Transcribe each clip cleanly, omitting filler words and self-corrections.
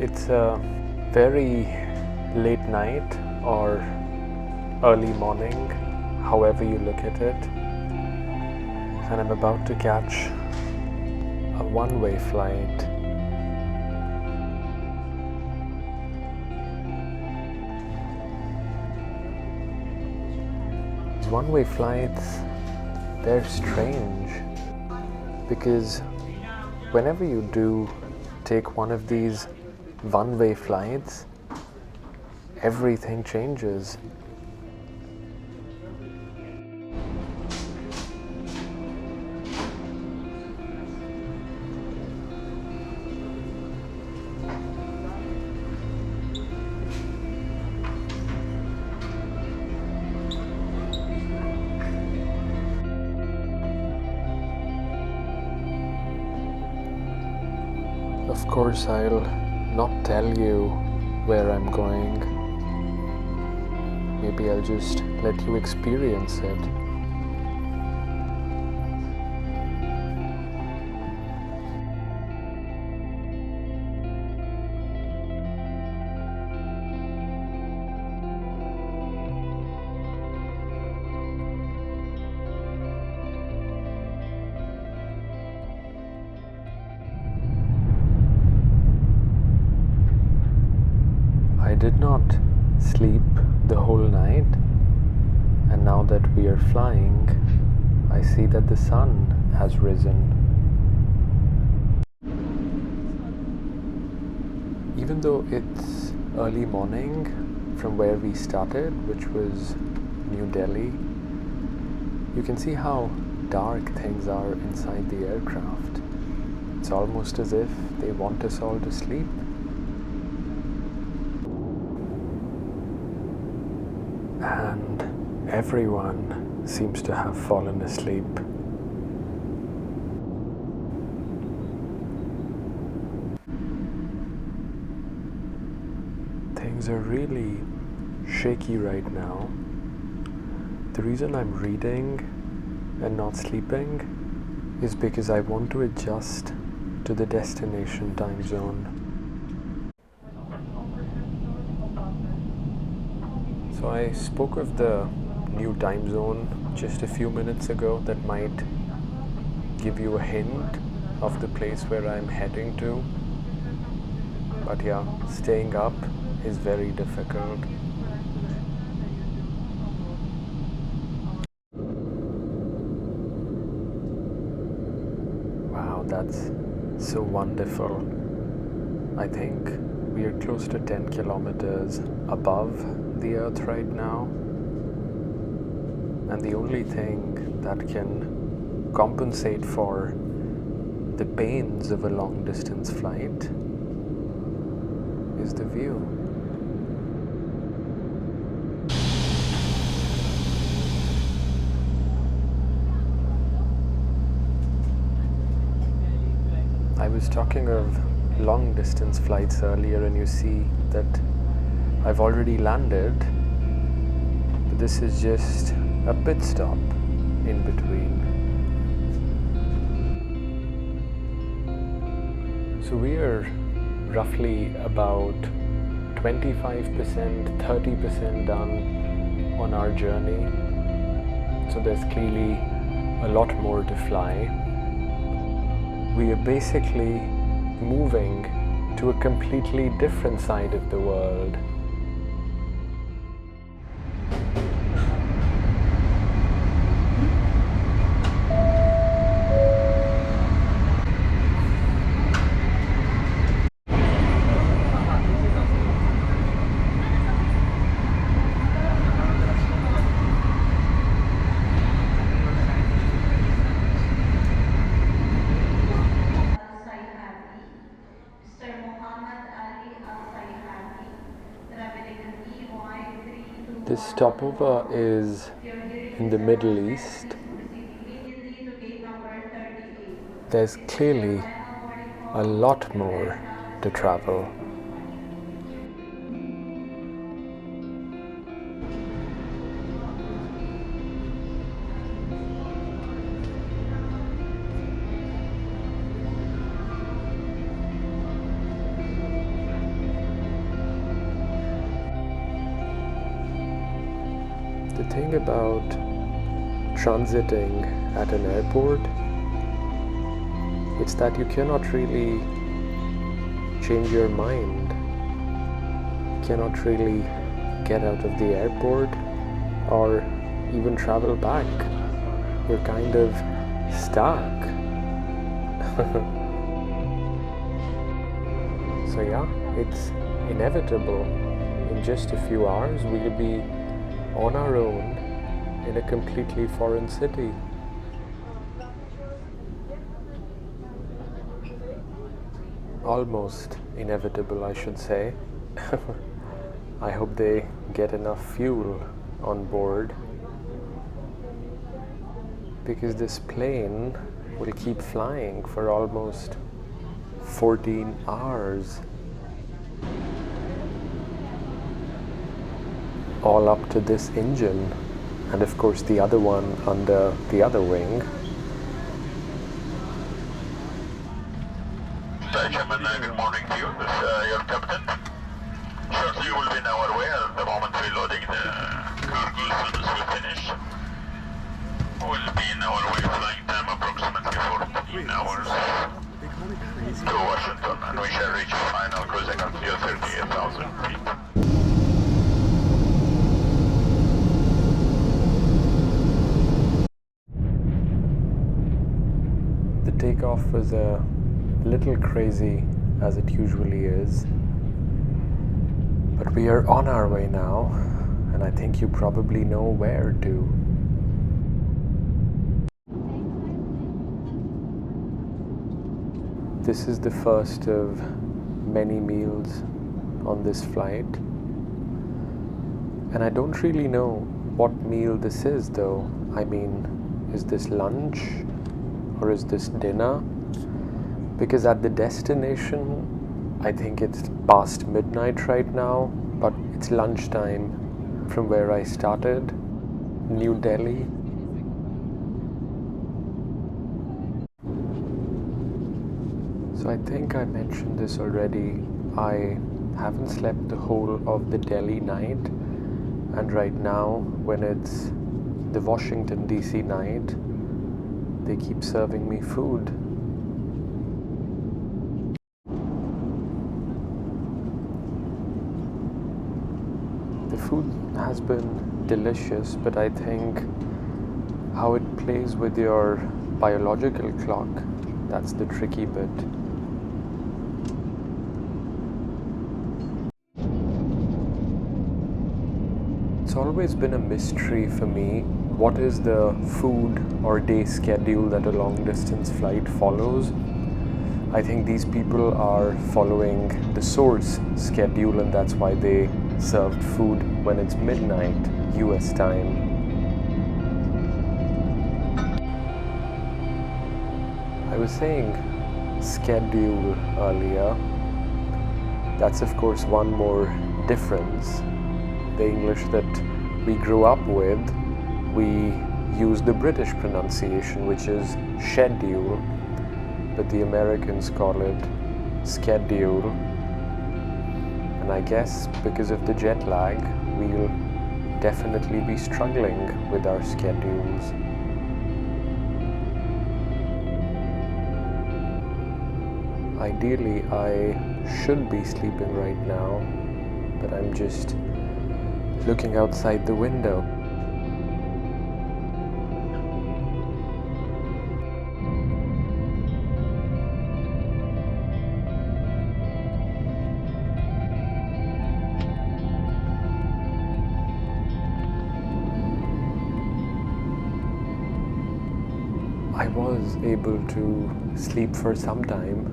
It's a very late night or early morning, however you look at it, and I'm about to catch a one-way flight. One-way flights, they're strange because whenever you do take one of these one-way flights, everything changes. Of course, I'll not tell you where I'm going. Maybe I'll just let you experience it. I did not sleep the whole night, and now that we are flying, I see that the sun has risen. Even though it's early morning from where we started, which was New Delhi, you can see how dark things are inside the aircraft. It's almost as if they want us all to sleep. And everyone seems to have fallen asleep. Things are really shaky right now. The reason I'm reading and not sleeping is because I want to adjust to the destination time zone. So I spoke of the new time zone just a few minutes ago that might give you a hint of the place where I'm heading to. But yeah, staying up is very difficult. Wow, that's so wonderful. I think we are close to 10 kilometers above the earth right now, and the only thing that can compensate for the pains of a long distance flight is the view. I was talking of long distance flights earlier, and you see that I've already landed, but this is just a pit stop in between. So we are roughly about 25%, 30% done on our journey. So there's clearly a lot more to fly. We are basically moving to a completely different side of the world. This stopover is in the Middle East. There's clearly a lot more to travel. The thing about transiting at an airport, it's that you cannot really change your mind. You cannot really get out of the airport or even travel back. You're kind of stuck. So yeah, it's inevitable. In just a few hours, we'll be on our own in a completely foreign city. Almost inevitable, I should say. I hope they get enough fuel on board, because this plane will keep flying for almost 14 hours. All up to this engine, and of course the other one under the other wing. Good morning to you. This is your captain. Shortly you will be in our way at the moment reloading the cargo. As soon as we finish, we'll be in our way, flying time approximately 14 hours to Washington, and we shall reach final cruising altitude 38,000 feet. The takeoff was a little crazy, as it usually is, but we are on our way now, and I think you probably know where to. This is the first of many meals on this flight, and I don't really know what meal this is though. I mean, is this lunch or is this dinner? Because at the destination, I think it's past midnight right now, but it's lunchtime from where I started, New Delhi. So I think I mentioned this already. I haven't slept the whole of the Delhi night, and right now, when it's the Washington DC night, they keep serving me food. The food has been delicious, but I think how it plays with your biological clock, that's the tricky bit. It's always been a mystery for me. What is the food or day schedule that a long distance flight follows? I think these people are following the source schedule, and that's why they served food when it's midnight US time. I was saying schedule earlier. That's of course one more difference. The English that we grew up with, we use the British pronunciation, which is schedule, but the Americans call it schedule. And I guess because of the jet lag, we'll definitely be struggling with our schedules. Ideally, I should be sleeping right now, but I'm just looking outside the window. I was able to sleep for some time,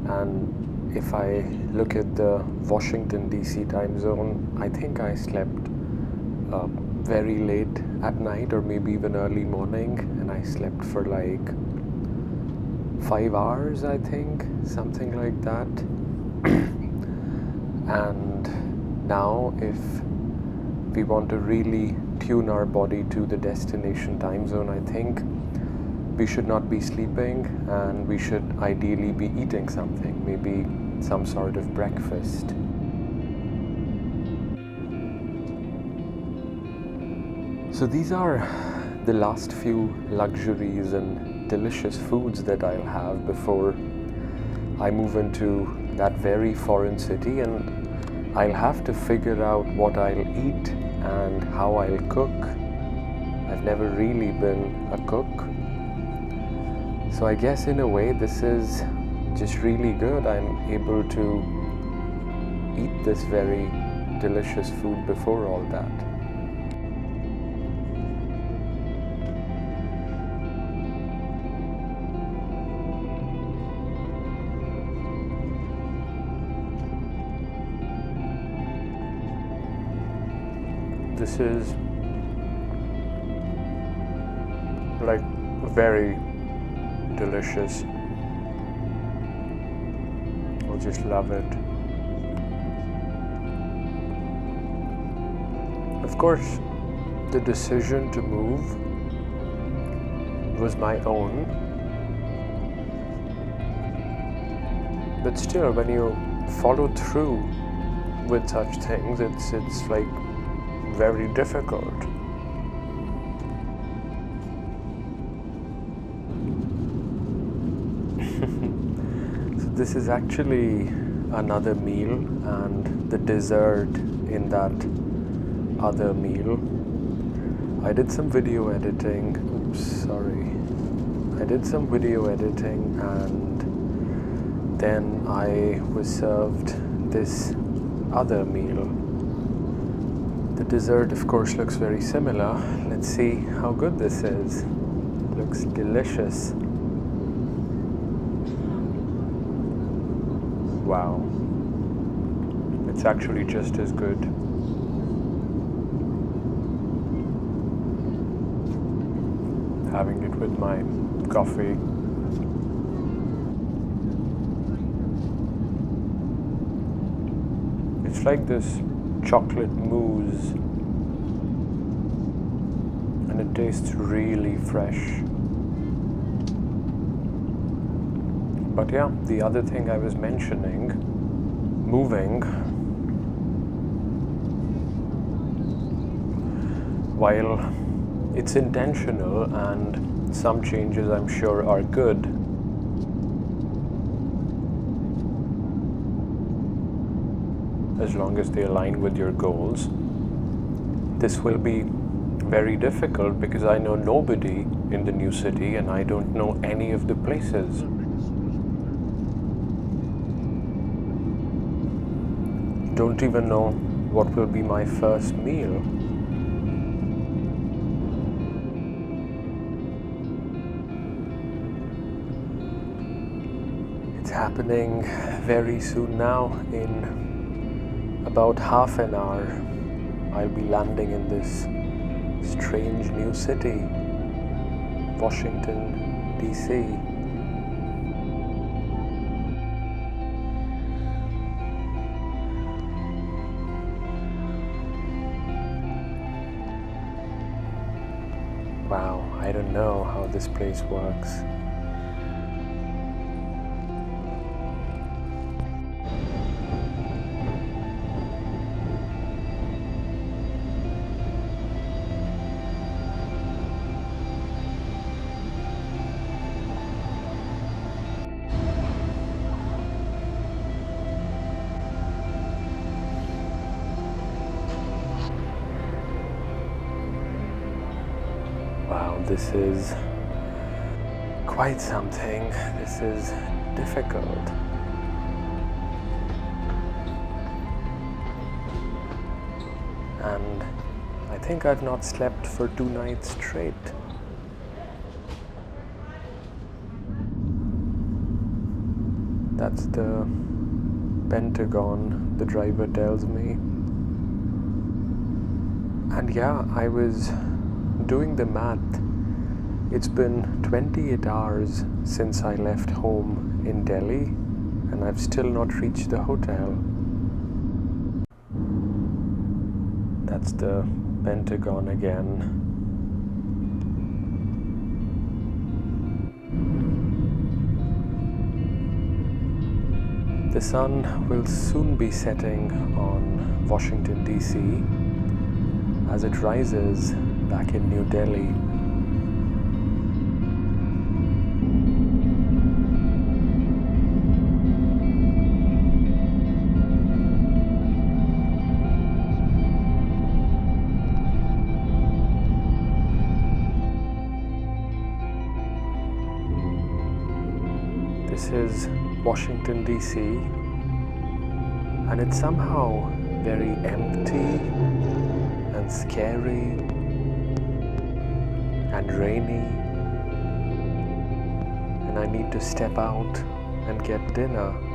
and if I look at the Washington DC time zone, I think I slept very late at night or maybe even early morning, and I slept for like 5 hours, I think, something like that. And now if we want to really tune our body to the destination time zone, I think we should not be sleeping, and we should ideally be eating something, maybe some sort of breakfast. So these are the last few luxuries and delicious foods that I'll have before I move into that very foreign city, and I'll have to figure out what I'll eat and how I'll cook. I've never really been a cook. So I guess in a way this is just really good. I'm able to eat this very delicious food before all that. This is like very delicious. I just love it. Of course, the decision to move was my own, but still, when you follow through with such things, it's like very difficult. So this is actually another meal, and the dessert in that other meal. I did some video editing. I did some video editing, and then I was served this other meal. The dessert, of course, looks very similar. Let's see how good this is. Looks delicious. Wow. It's actually just as good. Having it with my coffee. It's like this chocolate mousse, and it tastes really fresh. But yeah, the other thing I was mentioning, moving, while it's intentional and some changes I'm sure are good, as long as they align with your goals, this will be very difficult because I know nobody in the new city and I don't know any of the places. Don't even know what will be my first meal. It's happening very soon now. In about half an hour, I'll be landing in this strange new city, Washington, D.C. Wow, I don't know how this place works. Wow, this is quite something. This is difficult. And I think I've not slept for 2 nights straight. That's the Pentagon, the driver tells me. And yeah, I was doing the math. It's been 28 hours since I left home in Delhi, and I've still not reached the hotel. That's the Pentagon again. The sun will soon be setting on Washington, D.C. As it rises, back in New Delhi. This is Washington, D.C., and it's somehow very empty and scary and rainy, and I need to step out and get dinner.